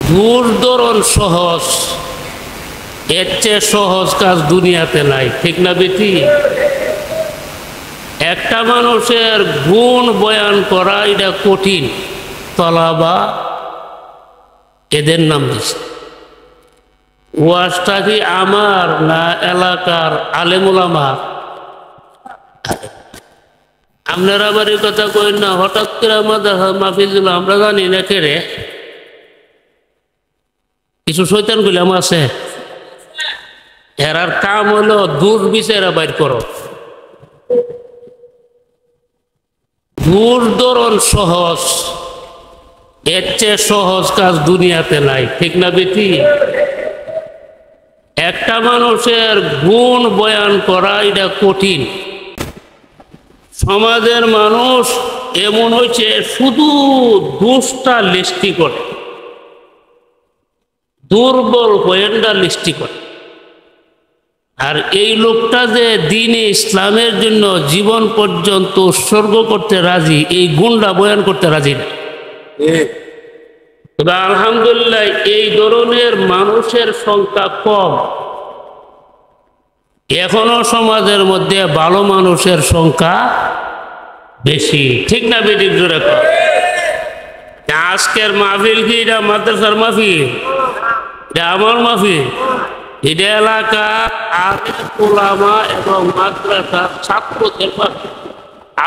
দূরদরণ সহজ, এর চেয়ে সহজ কাজ দুনিয়াতে নাই, ঠিক না বেটি? একটা মানুষের গুণ বয়ান করা এটা কঠিন, তলাবা এদের নাম দিচ্ছে। ওয়াজটা কি আমার না এলাকার আলেমুলামা? আপনারা আবার এই কথা কই না, হঠাৎ করে আমাদের মাহফিল আমরা জানি না কে রে, কিছু শয়তান গুলাম আছে, এরার কাম হলো দূর বিচারা বাইর করো। দূরদরণ সহজ, এর চেয়ে সহজ কাজ দুনিয়াতে নাই, ঠিক না বেটি? একটা মানুষের গুণ বয়ান করা এটা কঠিন। সমাজের মানুষ এমন হয়েছে শুধু দোষটা লিস্টি করে, দুর্বল পয়েন্টটা লিস্টি করে। আর এই লোকটা যে দ্বীনে ইসলামের জন্য জীবন পর্যন্ত উৎসর্গ করতে রাজি, এই গুণটা বয়ান করতে রাজি না। তবে আলহামদুলিল্লাহ এই ধরনের মানুষের সংখ্যা কম। এখনো সমাজের মধ্যে ভালো মানুষের সংখ্যা বেশি, ঠিক না বেটি? জোরে কর। আজকের মাহফিল কি এটা মাদ্রাসার মাহফিল? এটা আমার মাহফিল। এটা এলাকা আলেম উলামা এবং মাদ্রাসার ছাত্রদের মাহফিল।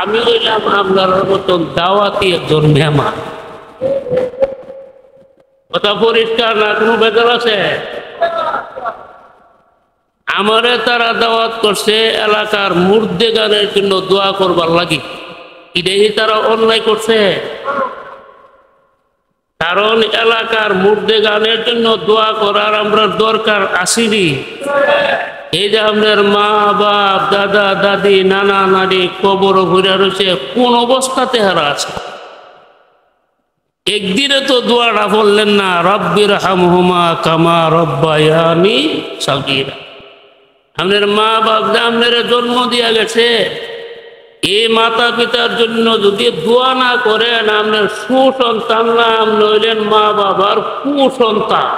আমি হইলাম আপনার মতন দাওয়াতি একজন মেহমান। কথা পরিষ্কার না? কোনো বেজার আছে? আমারে তারা দাওয়াত করছে এলাকার মুর্দে গানের জন্য দোয়া করবার লাগি। এটাই তারা অন্যায় করছে, কারণ এলাকার মুর্দে গানের জন্য দোয়া করার আমরা দরকার আসেনি। এই যে আপনার মা বাপ দাদা দাদি নানা নানি কবর ঘুরে রয়েছে, কোন অবস্থাতে হারা আছে? একদিনে তো দোয়াটা বললেন না, রব্বির হামহুমা কামা রব্বায়ানি সাগীরা। আপনার মা বাপ যে আপনার জন্ম দিয়া গেছে, এই মাতা পিতার জন্য যদি দোয়া না করেন, আপনার সুসন্তান নাম নইলেন মা বাবার কুসন্তান।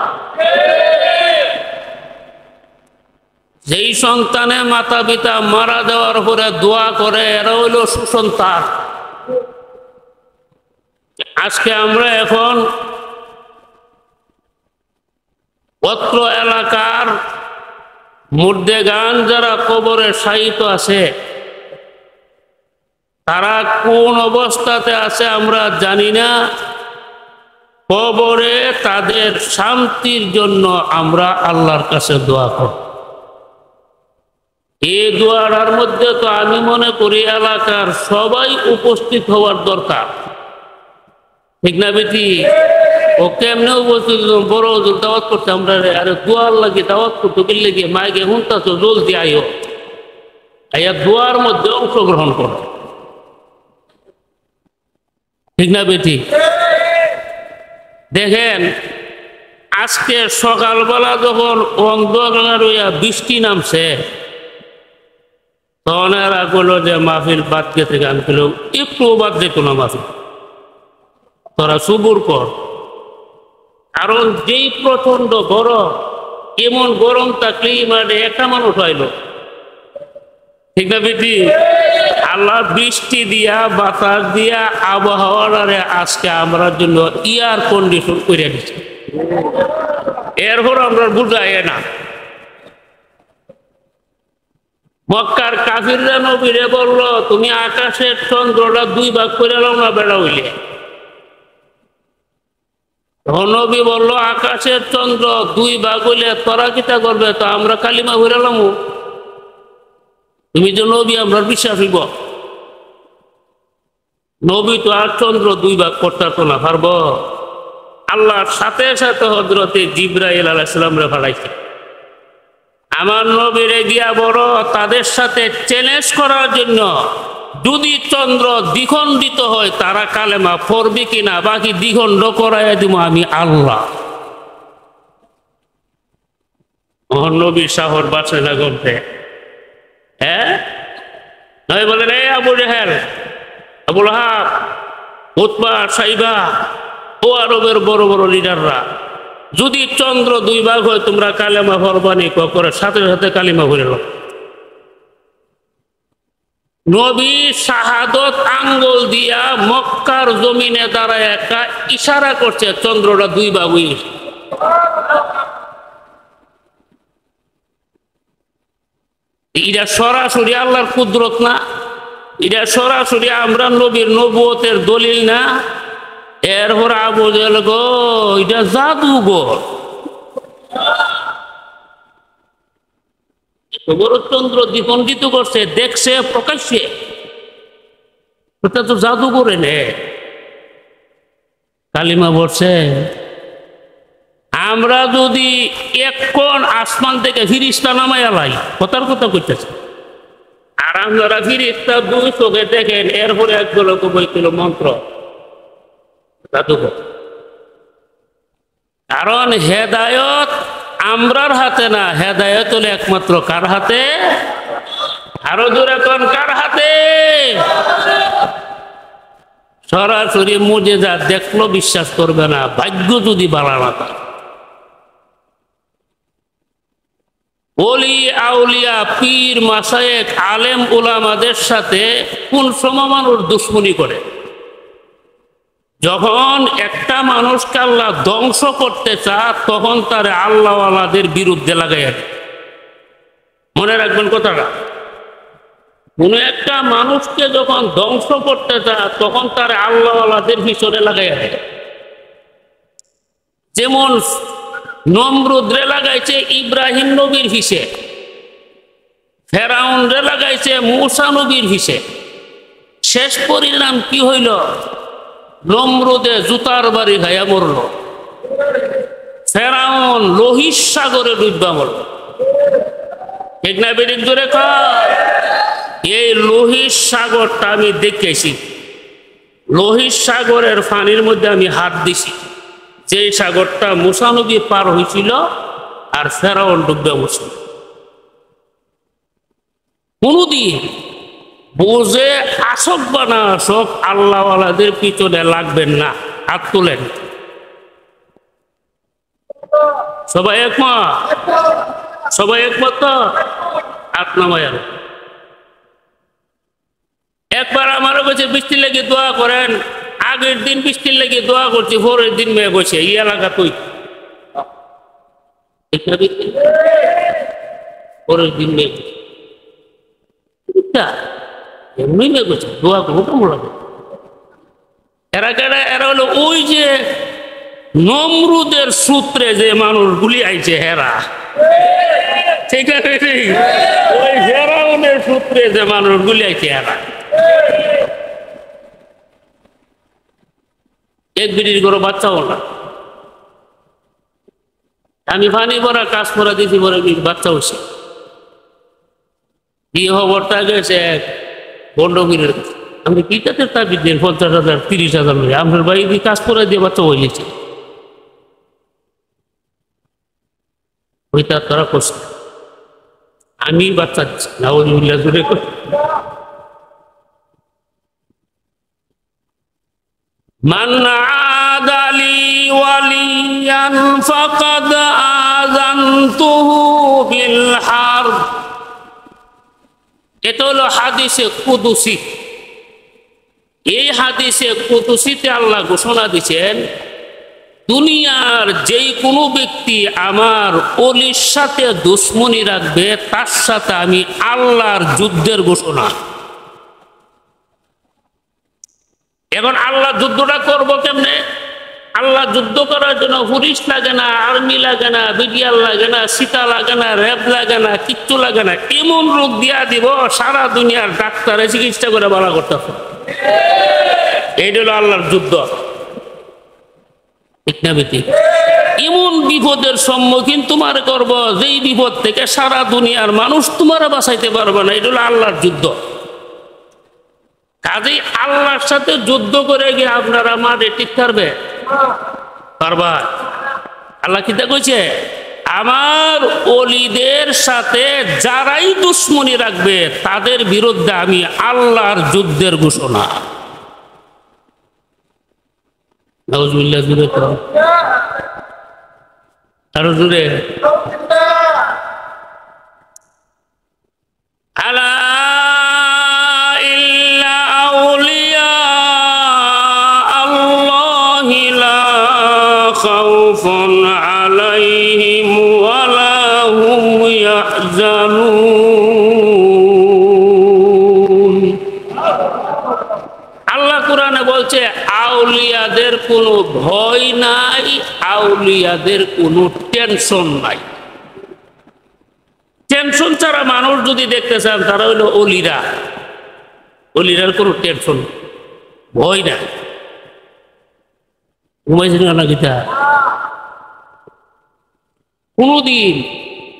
যেই সন্তানে মাতা পিতা মারা যাওয়ার পরে দোয়া করে, এরা হইল সুসন্তান। আজকে আমরা এখন অত্র এলাকার মুর্দে গান যারা কবরে শায়িত আছে, তারা কোন অবস্থাতে আছে আমরা জানি না। কবরে তাদের শান্তির জন্য আমরা আল্লাহর কাছে দোয়া করি। এই দোয়ার মধ্যে তো আমি মনে করি এলাকার সবাই উপস্থিত হওয়ার দরকার, ঠিক না বেটি? ও কেমনে উপস্থিত? বড় দাওয়াত করতে আমরা, আরে দোয়ার লাগে দাওয়াত করতে গেলে গিয়ে মাইকে হুনতাছ, জলদি আইও, আইয়া দোয়ার মধ্যে অংশগ্রহণ করো, ঠিক না বেটি? দেখেন আজকে সকালবেলা যখন অন্ধকার হইয়া বৃষ্টি নামছে, তখন এরা বললো যে মাহফিল বাদ গেছে, গান পেল একটু বাদ যেত না মাহফিল, তোরা সবুর কর। কারণ যেই প্রচন্ড গরম, এমন গরম থাকলেই মানে একটা মানুষ হইল, ঠিক না বেটি? আল্লাহ বৃষ্টি দিয়া বাতাস দিয়া আবহাওয়ারে আজকে আমরা জন্য এয়ার কন্ডিশন করে দিচ্ছে। এরপর আমরা বুঝাই না। মক্কার কাফিররা নবীরে বলল, তুমি আকাশের চন্দ্রটা 2 ভাগ করে নাও না বেড়া হইলে। নবী বলল, আকাশের চন্দ্র 2 ভাগ হইলে তোরা কিতা করবে? তো আমরা কালিমা ঘুরালাম, তুমি যে নবী আমরা বিশ্বাস হইব। নবী তো আর চন্দ্র 2 ভাগ করতে না পারব। আল্লাহর সাথে সাথে হযরতে জিবরাইল আলাইহিস সালামরে পাঠাইছে। আমার নবীরে গিয়া বড় তাদের সাথে চ্যালেঞ্জ করার জন্য, যদি চন্দ্র দ্বিখণ্ডিত হয় তারা কালেমা পড়বে কিনা, বাকি দ্বিখণ্ড করাইয়া দিব আমি আল্লাহ। নবী সাহর বাঁচে না করতে, হ্যাঁ? নয় বলেন, এই আবু জেহেল, আবুল আহাব, উতবা, সাইবা, ও আরবের বড় বড় লিডাররা, যদি চন্দ্র দুই ভাগ হয় তোমরা কালেমা পড়বানি করে সাথে সাথে কালিমা পড়ে নাও। নবী শাহাদত আঙ্গুল দিয়া মক্কার জমিনে দাঁড়ায় একটা ইশারা করছে, চন্দ্রটা দুই ভাগ হয়ে। এটা সরাসরি আল্লাহর কুদরত না? এটা সরাসরি আমরা নবীর নবুয়তের দলিল না? এরপর আবু জেহেল গো এটা জাদুঘর। বড় চন্দ্র দ্বিখণ্ডিত করছে, দেখছে প্রকাশ্যে, ওটা তো জাদু করে নে। কালিমা বলছে আমরা যদি এক কোণ আসমান থেকে ফিরিস্তা নামাই আলাই, কথার কথা কইতেছে, আর আপনারা ফিরিস্তা দুই চোখে দেখেন, এরপরে এক গোলক বইছিল মন্ত্র, জাদুঘর। কারণ হেদায়ত আমরার হাতে না, হেদায়ত হলে একমাত্র কার হাতে? আরো জোরে কোন কার হাতে? সরাসরি মুজেজা দেখলো বিশ্বাস করবে না, ভাগ্য যদি বাড়া না থাকে। ওলি আউলিয়া পীর মাশায়েখ আলেম উলামাদের সাথে কোন সময় মানুষ দুশ্মনী করে? যখন একটা মানুষকে আল্লাহ ধ্বংস করতে চায় তখন তার আল্লাহওয়ালাদের বিরুদ্ধে লাগাই। মনে রাখবেন কথাটা, কোন একটা মানুষকে যখন ধ্বংস করতে চায় তখন তার আল্লাহওয়ালাদের পিছনে লাগাই। যেমন নমরুদ রে লাগাইছে ইব্রাহিম নবীর পিছে, ফেরাউন রে লাগাইছে মূসা নবীর পিছে। শেষ পরিণাম কি হইল? নমরুদে জুতার বাড়ি খাইয়া মরল, ফেরাউন লোহিত সাগরে ডুববা মরল। ঠিক না বেরিক জোরে কর? এই লোহিত সাগরটা আমি দেখেছি, লোহিত সাগরের পানির মধ্যে আমি হাত দিছি, যে সাগরটা মূসা নবী পার হয়েছিল আর ফেরাউন ডুববে মরছিল। কোনদিন বুঝে আসক বা না আসক আল্লাহওয়ালাদের পিছনে লাগবেন না। হাত তোলেন, সবাই একমত? সবাই একমত তো? হাত নামায়। একবার আমারও কাছে বৃষ্টি লেগে দোয়া করেন, আগের দিন বৃষ্টির লেগে দোয়া করছি, পরের দিন মেয়ে বসে এই এলাকা তুই পরের দিন মেয়ে এমনি মেয়ে বসে দোয়া করবো কেমন লাগে? এরা হলো ওই যে নমরুদের সূত্রে যে মানুষগুলি আইছে হেরা, ঠিক আছে? ওই ফেরাউনের সূত্রে যে মানুষগুলি আইছে হেরা। এক বিড়ির গরু বাচ্চাও না, আমি পানি ভরা কাজ করা দিয়েছি, বলে বাচ্চা হয়েছে। বিয়ে খবরটা গেছে এক বন্ডগিরের, আমি কি তাদের তাবিজ দিন 50,000 30,000 মিলে আপনার বাড়ি দিয়ে কাজ করে দিয়ে বাচ্চা হয়ে গেছে। ওই তার তারা করছে, আমি বাচ্চা দিচ্ছি না। ওই জুড়ে মান আদালি ওয়ালিয়ান ফাকাদ আযানতুহু বিল হারব। এটা হলো হাদিসে কুদসি। এই হাদিসে কুদসিতে আল্লাহ ঘোষণা দিচ্ছেন, দুনিয়ার যেই কোনো ব্যক্তি আমার ওলির সাথে দুশ্মনী রাখবে তার সাথে আমি আল্লাহর যুদ্ধের ঘোষণা। এখন আল্লাহ যুদ্ধটা করবো কেমনে? আল্লাহ যুদ্ধ করার জন্য পুলিশ লাগে না, আর্মি লাগে না, বিডিআর লাগে না, সীতা লাগে না, র্যাব লাগে না, কিচ্ছু লাগে না। এমন রোগ দিয়া দিব সারা দুনিয়ার ডাক্তারে চিকিৎসা করে ভালো করতে হবে। এইটা হলো আল্লাহর যুদ্ধ, ঠিক না বেটি? এমন বিপদের সম্মুখীন তোমার করব যেই বিপদ থেকে সারা দুনিয়ার মানুষ তোমার বাঁচাইতে পারবে না। এটা হলো আল্লাহর যুদ্ধ। কাজেই আল্লাহর সাথে যুদ্ধ করে গিয়ে আপনারা মাঠে ঠিক থাকবে পারবা? আল্লাহ কি কইছে? আমার ওলিদের সাথে যারাই দুশ্মনী রাখবে তাদের বিরুদ্ধে আমি আল্লাহর যুদ্ধের ঘোষণা। নাউজুবিল্লাহ। আরো জোরে আলা ইল্লা আউলিয়া আল্লাহি লা খাউফুন আলাইহিম ওয়া লা হুম ইয়াহজানুন। আল্লাহ কোরআনে বলছে আউলিয়াদের কোনো ভয় নাই, আউলিয়াদের কোনো টেনশন নাই। টেনশন ছাড়া মানুষ যদি দেখতে চান তারা হইল অলিরা। অলিরার কোনো টেনশন ভয় নাই। ঘুমাইছেন না গীতা? কোনদিন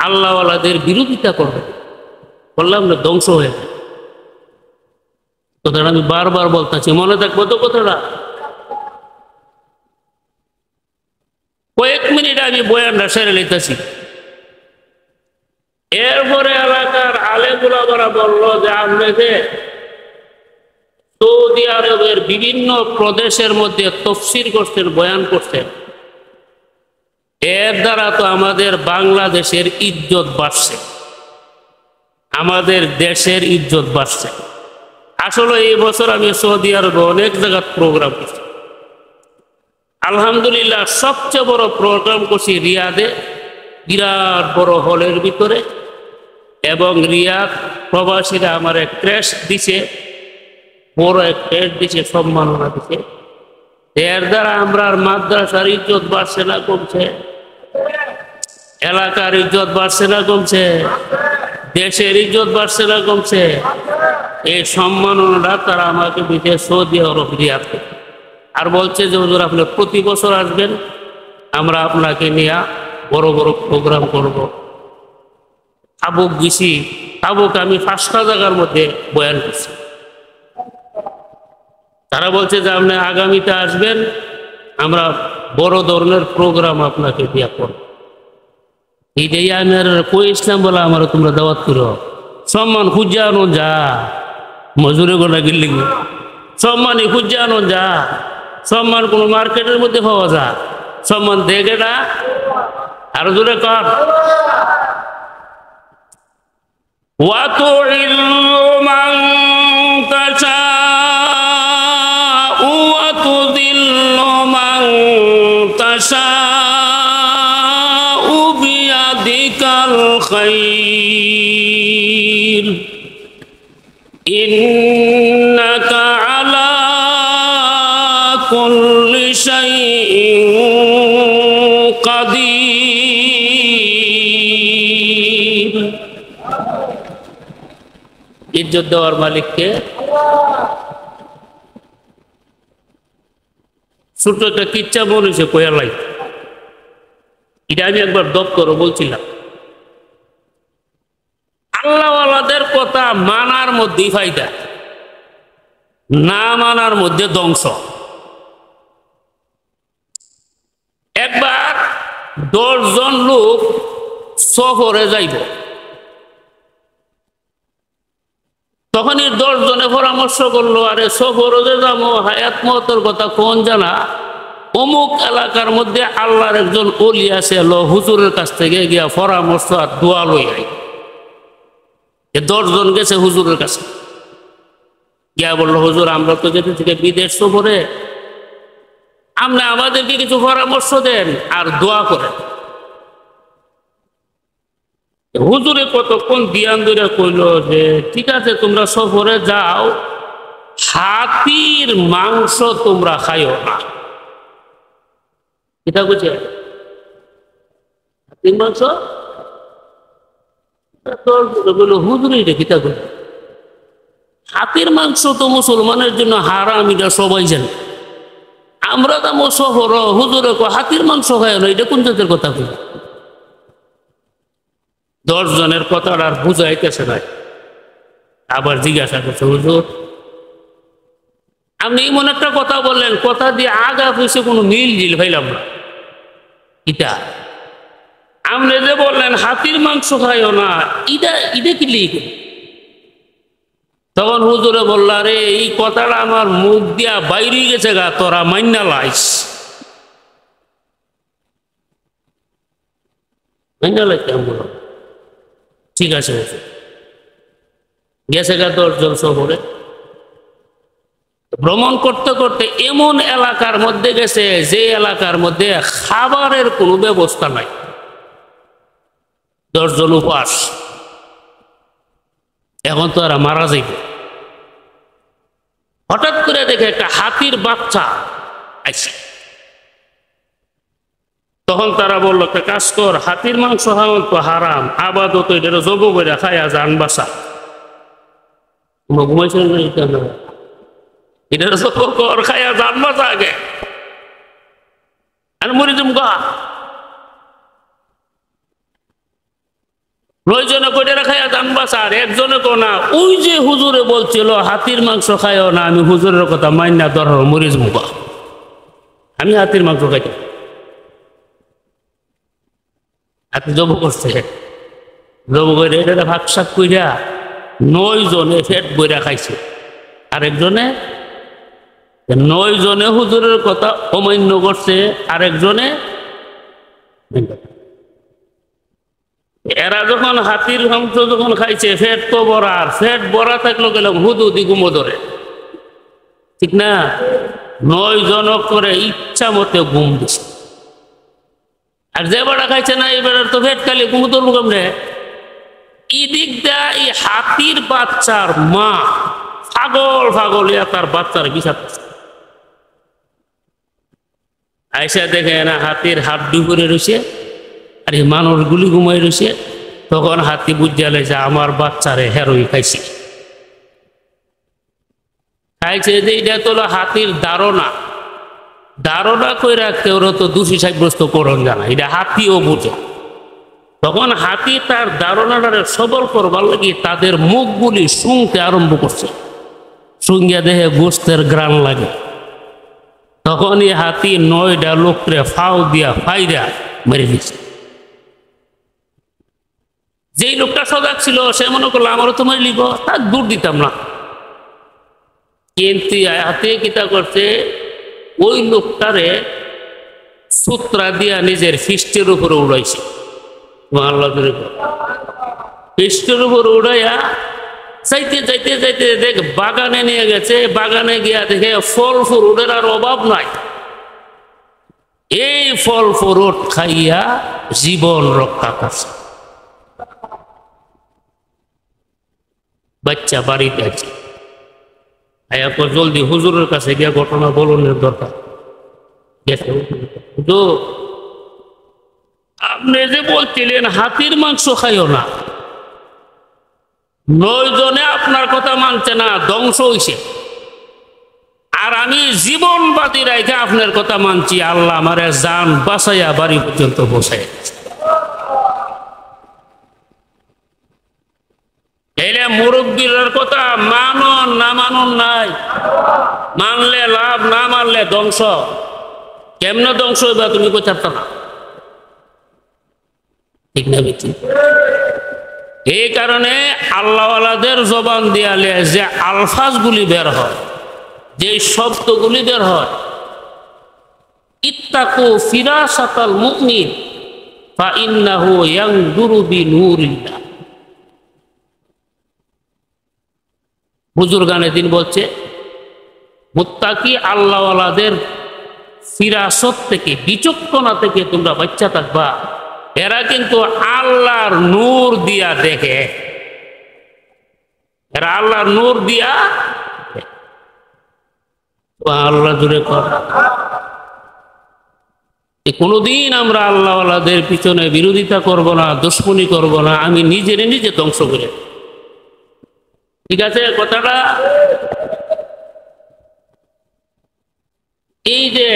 আল্লাহওয়ালাদের বিরোধিতা করবে, বললাম না ধ্বংস হয়ে যায়। কথাটা আমি বারবার বলতেছি, মনে থাকবো তো কথাটা। কয়েক মিনিট আমি বয়ানটা সেরে নিতেছি। এরপরে এলাকার আলেমুলামারা বলল যে আপনাকে সৌদি আরবের বিভিন্ন প্রদেশের মধ্যে তফসির করছেন, বয়ান করছেন, এর দ্বারা তো আমাদের বাংলাদেশের ইজ্জত বাড়ছে, আমাদের দেশের ইজ্জত বাড়ছে। আসলে এই বছর আমি সৌদি আরবে অনেক জায়গায় প্রোগ্রাম করছি। আলহামদুলিল্লাহ সবচেয়ে বড় প্রোগ্রাম করছি রিয়াদে, বিরাট বড় হলের ভিতরে। এবং রিয়াদ প্রবাসীরা আমার এক ক্রেশ দিছে, বড় এক ক্রেশ দিছে, সম্মাননা দিছে। এর দ্বারা আমরা মাদ্রাসার ইজ্জত বাড়ছে না কমছে? এলাকার ইজ্জত বাড়ছে না কমছে? দেশের ইজ্জত বাড়ছে না কমছে? এই সম্মাননাটা তারা আমাকে দিতে সৌদি আরব রিয়াদে। আর বলছে যে হুজুর আপনি প্রতি বছর আসবেন, আমরা আপনাকে নিয়ে বড় বড় প্রোগ্রাম করব। তাবুক গেছি, তাবুক আমি 5টা জায়গার মধ্যে বয়ান করছি। তারা বলছে যে আপনি আগামীতে আসবেন, আমরা বড় ধরনের প্রোগ্রাম আপনাকে দিয়া করব। এইটাই আমি আর কই ইসলাম বলে আমার তোমরা দাওয়াত করো। সম্মান খুঁজানো যা, মজুরে গোলা গিল্লি সম্মানই খুঁজানো যা। সম্মান কোন মার্কেটের মধ্যে পাওয়া যায়? সম্মান দেখে না, আরো জোরে কর। وَتُعِزُّ مَن تَشَاءُ وَتُذِلُّ مَن تَشَاءُ بِيَدِكَ الْخَيْرُ إِنَّكَ عَلَى كُلِّ شَيْءٍ قَدِيرٌ। ইজ্জত দেওয়ার মালিককে। ছোট একটা কিচ্ছা মনে হয়েছে কোয়ালাই, এটা আমি একবার দপ্তরও বলছিলাম। আল্লাহওয়ালাদের কথা মানার মধ্যেই ফায়দা, না মানার মধ্যে ধ্বংস। একবার 10 জন লোক সফরে যাইব, তখন 10 জনে পরামর্শ করলো, আরে সফরে যে যাবো হায়াত মহতের কথা কোন জানা, অমুক এলাকার মধ্যে আল্লাহর একজন ওলি আছে, হুজুরের কাছ থেকে গিয়া পরামর্শ আর দোয়া লই আই। 10 জন গেছে হুজুরের কাছে, গিয়া বললো হুজুর আমরা তো যেতে থেকে বিদেশ সফরে, আপনি আমাদেরকে কিছু পরামর্শ দেন আর দোয়া করেন। হুজুরে কতক্ষণ ধ্যান ধরে কইল যে ঠিক আছে তোমরা সফরে যাও, হাতির মাংস তোমরা খাইও না। এটা বুঝে হাতির মাংস বললো হুজুরে এটা কিতা করে? হাতির মাংস তো মুসলমানের জন্য হারাম, এটা সবাই জানে। আমরা তো সফর, হুজুরে হাতির মাংস খাই না, এটা কোন জাতের কথা বলি? 10 জনের কথাটা আর বুঝাইতেছে না। আবার জিজ্ঞাসা করছে হুজুর আপনি এমন একটা কথা বললেন, কথা দিয়ে আগা পয়সে কোনো মিল জিল ভাইলাম না। এটা আপনি যে বললেন হাতির মাংস খাইও না, এটা এটা কি লিখে? তখন হুজুরে বললা, রে এই কথাটা আমার মুখ দিয়া বাইরে গেছে গা, তোরা মাইনা লাইস। মাইনা লাগতাম বলো ঠিক আছে গেছে গা 10 জন সফরে ভ্রমণ করতে করতে এমন এলাকার মধ্যে গেছে যে এলাকার মধ্যে খাবারের কোনো ব্যবস্থা নাই 10 জন উপাস এখন তো আর মারা যাইবে হঠাৎ করে দেখে একটা হাতির বাচ্চা আইছে তখন তারা বললো একটা কাজ কর হাতির মাংস খাওয়ান তো হারাম আবাদত এটা জব করে খায়া যান বাসা ঘুমাইছেন এটা জব কর খায়া যান বাসা আগে আর মরি তুমি গা নয়জনে কইটা খায়া যান বাসা আর একজনে কো না ওই যে হুজুরে বলছিল হাতির মাংস খায়ও না আমি হুজুরের কথা মাইন না ধর মরি যাবো গা আমি হাতির মাংস খাইতাম হাতি জব করছে জব করে এটা ভাগ শাক কইরা 9 জনে পেট বইরা খাইছে আরেকজনে 9 জনে হুজুরের কথা অমান্য করছে আরেকজনে এরা যখন হাতির মাংস যখন খাইছে পেট তো ভরা আর পেট ভরা থাকলো গেলাম হুদুদি গুমো ধরে ঠিক না 9 জন করে ইচ্ছা মতে ঘুম দিছে আর যে বেড়া খাইছে না এই বেড়ার তো পেট খালি ঘুম ধরবো কেমনে এই দিক দিয়ে এই হাতির বাচ্চার মা পাগল পাগল তার বাচ্চার বিছাচ্ছে আইসা দেখে না হাতির হাত ডুবরে রয়েছে আর এই মানুষগুলি ঘুমাই রয়েছে তখন হাতি বুঝালে যে আমার বাচ্চারে হেরোই খাইছে খাইছে যে এটা তো হাতির ধারণা কই রাখতে ওরা তো দোষী সাব্যস্ত করণ জানা এটা হাতিও বুঝে তখন হাতি তার ধারণাটারে সবল করবার লাগি তাদের মুখগুলি শুনতে আরম্ভ করছে শুঙ্গিয়া দেহে গোস্তের গ্রান লাগে তখন এই হাতি 9টা লোকরে ফাও দিয়া ফাইরা মেরে দিচ্ছে যেই লোকটা সজাগ ছিল সে মনে করলো আমারও তো মেরে লিব তার দূর দিতাম না কিন্তু হাতে কিতা করছে ওই লোকটারে সূত্রা দিয়া নিজের ফিস্টের উপরে উড়াইছে ফিস্টের উপরে উড়াইয়া যাইতে যাইতে যাইতে দেখ বাগানে নিয়ে গেছে বাগানে গিয়া দেখে ফল ফ্রুটের আর অভাব নাই এই ফল ফ্রুট খাইয়া জীবন রক্ষা করছে বাচ্চা বাড়িতে আছে আয়া পর জলদি হুজুরের কাছে গিয়া ঘটনা বলনের দরকার আপনি যে বলছিলেন হাতির মাংস খাইও না 9 জনে আপনার কথা মানছে না ধ্বংস হইছে আর আমি জীবন বাতি রাখে আপনার কথা মানছি আল্লাহ আমারে জান বাঁচাইয়া বাড়ি পর্যন্ত বসাই এলে মুরব্বীর কথা মানুন না মানুন নাই মানলে লাভ না মানলে ধ্বংস কেমনে ধ্বংস হইবা তুমি কই চারতা না ঠিক না বেটি এই কারণে আল্লাহওয়ালাদের জবান দিয়ালে যে আলফাজগুলি বের হয় যে শব্দগুলি বের হয় ইত্তাকু ফিরাসাতাল মুমিন ফা ইন্নাহু ইয়ানজুরু বিনূরিল্লাহ বুজুর্গানে দিন বলছে মুত্তাকি আল্লাহওয়ালাদের ফিরাসত থেকে বিচক্ষণতা থেকে তোমরা বাচ্চা থাকবা এরা কিন্তু আল্লাহর নূর দিয়া দেখে এরা আল্লাহর নূর দিয়া আল্লাহ জুড়ে কর কোনদিন আমরা আল্লাহওয়ালাদের পিছনে বিরোধিতা করব না দুশমনি করব না আমি নিজে ধ্বংস করে ঠিক আছে কথাটা এই যে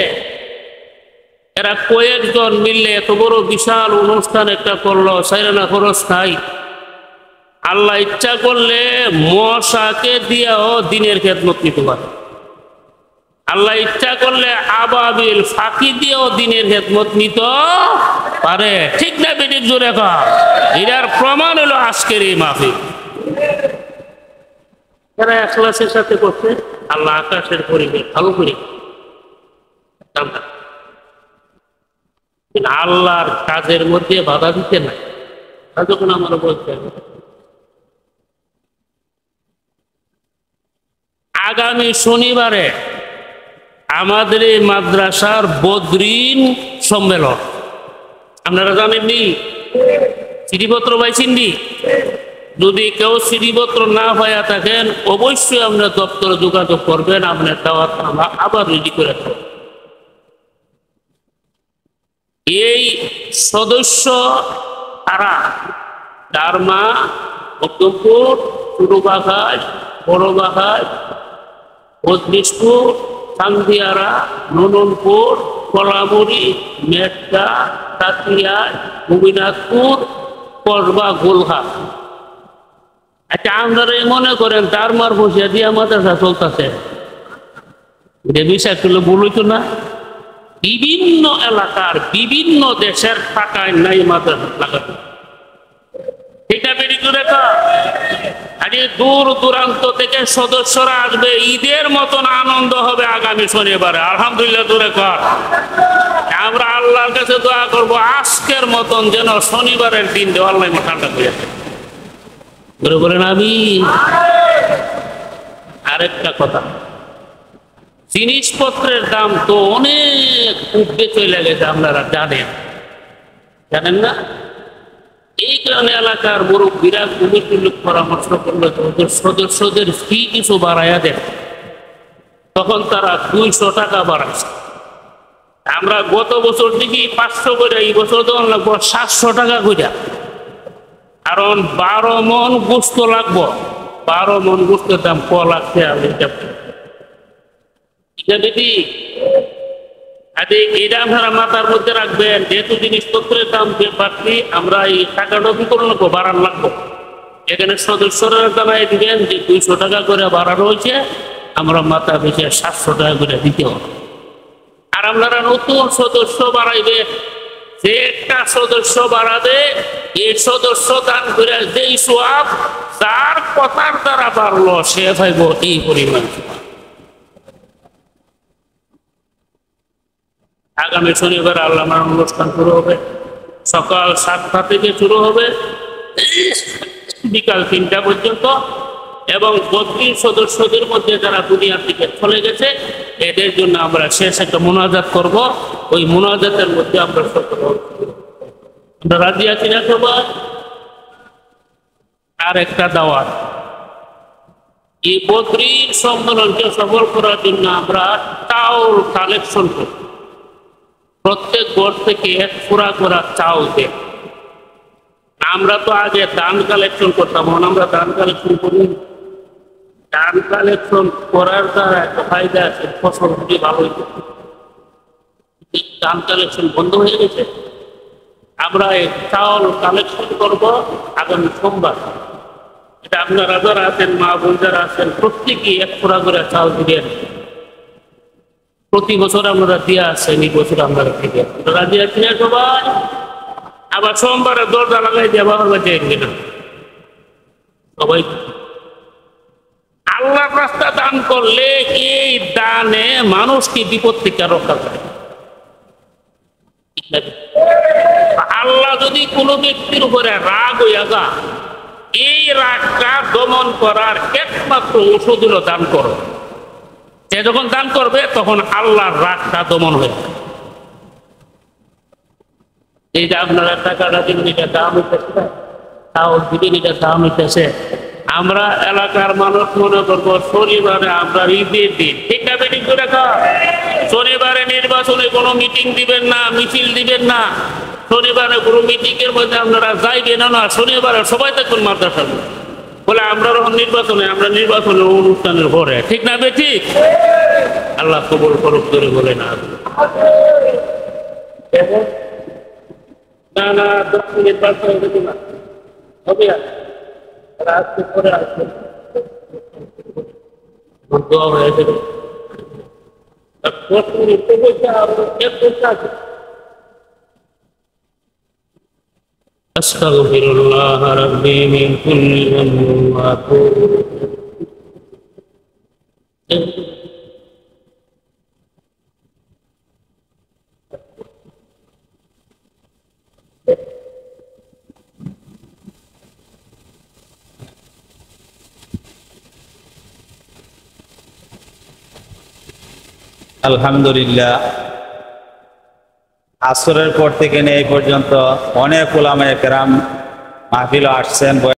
এরা কয়েকজন মিললে এত বড় বিশাল অনুষ্ঠান একটা করলো সাইরানা খরচ নাই আল্লাহ ইচ্ছা করলে মশাকে দিয়েও দিনের খেদমত নিতে পারে আল্লাহ ইচ্ছা করলে আবাবিল ফাঁকি দিয়েও দিনের খেদমত নিতে পারে ঠিক না বেটির জোরে কা এটার প্রমাণ হলো আজকের এই মাহফিল এরা ইখলাসের সাথে করছে আল্লাহ আকাশের পরিবেশ ভালো করে আল্লাহর কাজের মধ্যে বাধা দিতে নাই। যখন আমরা বলতেন আগামী শনিবারে আমাদের এই মাদ্রাসার বদরিন সম্মেলন, আপনারা জানেননি? চিঠিপত্র পাইছেননি? যদি কেউ চিঠিপত্র না পাইয়া থাকেন অবশ্যই আপনার দপ্তরে যোগাযোগ করবেন, আপনার দাওয়াত আমরা আবার রেডি করে দেব। এই সদস্য তারা ডারমা, মধ্যমপুর, ছোট বাঘাট, বড় বাঘাট, বদনিশপুর, চান্দিয়ারা, নননপুর, কলামুড়ি, মেটকা, তাতিয়া, গোবিনাথপুর, করবা, গোলহাট। আচ্ছা, আপনারা মনে করেন ডারমার বসিয়া দিয়ে মাদ্রাসা চলতেছে, বিষয় করলে বলতো না? বিভিন্ন এলাকার বিভিন্ন দেশের টাকায় নাই মাদ্রাসা লাগাতে। ঠিক আছে, দূর দূরান্ত থেকে সদস্যরা আসবে, ঈদের মতন আনন্দ হবে আগামী শনিবারে। আলহামদুলিল্লাহ দূরে কর। আমরা আল্লাহর কাছে দোয়া করব আজকের মতন যেন শনিবারের দিন দেওয়ার ঠান্ডা হয়ে যায়। বলেন আমি। আরেকটা কথা, জিনিসপত্রের দাম তো অনেক উঠে চলে গেছে, আপনারা জানেন না? এই কারণে এলাকার মুরব্বীরা কমিটির লোক পরামর্শ করলো ওদের সদস্যদের ফি কিছু বাড়াইয়া দেন। তখন তারা 200 টাকা বাড়াচ্ছে। আমরা গত বছর দেখি 500 করে, এই বছর তখন লাগবো 700 টাকা করে। কারণ 12 মন গোস্ত লাগবো, 12 মন গোস্তের দাম ক লাগছে। এটা আপনারা মাথার মধ্যে রাখবেন, যেহেতু জিনিসপত্রের দাম বাড়তি, আমরা এই টাকাটা কি করে নেবো, বাড়ান লাগবো। এখানে সদস্যরা জানাই দিবেন যে 200 টাকা করে বাড়ানো হয়েছে, আমরা মাথা বেশি 700 টাকা করে দিতে হবে। আর আপনারা নতুন সদস্য বাড়াইবে, যে একটা সদস্য বাড়াবে এই সদস্য দান করে যেই সোয়াব, তার কথার দ্বারা বাড়লো সে পাইব এই পরিমাণ। আগামী শনিবার আল্লামার অনুষ্ঠান শুরু হবে, সকাল 7টা থেকে শুরু হবে বিকাল 3টা পর্যন্ত। এবং 32 সদস্যদের মধ্যে যারা দুনিয়া থেকে চলে গেছে এদের জন্য আমরা শেষ একটা মোনাজাত করব। ওই মোনাজাতের মধ্যে আমরা রাজি আছি না সবাই? আর একটা দাওয়াত, এই বদরিন সম্মেলনকে সফল করার জন্য আমরা চাউল কালেকশন করি। প্রত্যেক ঘর থেকে 1 পুরা করা চাউল দেয়। আমরা তো আগে দান কালেকশন করতাম, আমরা দান কালেকশন করি। দান কালেকশন করার দ্বারা একটা ফায়দা আছে, ফসল যদি ভালো হইতে। দান কালেকশন বন্ধ হয়ে গেছে। আমরা এই চাউল কালেকশন করব আগামী সোমবার। এটা আপনারা যারা আছেন, মা বোন যারা আছেন, প্রত্যেকেই 1 পুরা করে চাউল দিয়ে প্রতি বছর আমরা দিয়ে আসছেন, এই বছর আমরা থেকে রাজি আছি না সবাই? আবার সোমবারে দরজা লাগাই দিয়ে বাবার বাড়ি না সবাই। আল্লাহর রাস্তা দান করলে এই দানে মানুষকে বিপদ থেকে রক্ষা করে। আল্লাহ যদি কোনো ব্যক্তির উপরে রাগ হইয়া যায়, এই রাগটা দমন করার একমাত্র ঔষধ হলো দান করো। সে যখন দান করবে তখন আল্লাহর রাগটা দমন হয়ে যাবে। এই যে আপনারা টাকাটা দিন, এটা দাম হইতেছে, চাউল দিবেন, এটা দাম হইতেছে। আমরা এলাকার মানুষ মনে করবো শনিবারে আমরা ঈদের দিন। ঠিক না বেটি করে শনিবারে নির্বাচনে কোনো মিটিং দিবেন না, মিছিল দিবেন না। শনিবারে কোনো মিটিং এর মধ্যে আপনারা যাইবেন না। শনিবারে সবাই থাকবেন মাদ্রাসা বলে আমরা নির্বাচনে, আমরা নির্বাচনের অনুষ্ঠানের পরে। ঠিক না বেটি? আল্লাহ কবুল করুক করে বলে না। না না 10 মিনিট বাদ হবে না, হবে আজকে পরে আসবে, দোয়া হয়ে যাবে। 10 মিনিট তো বলতে হবে, 1 ঘন্টা আছে। আস্তাগফিরুল্লাহ রাব্বি মিন কুল্লি যামবিন ওয়া আতুবু আলহামদুলিল্লাহ, আসরের পর থেকে নিয়ে এই পর্যন্ত অনেক উলামায়ে কেরাম মাহফিলে আসছেন।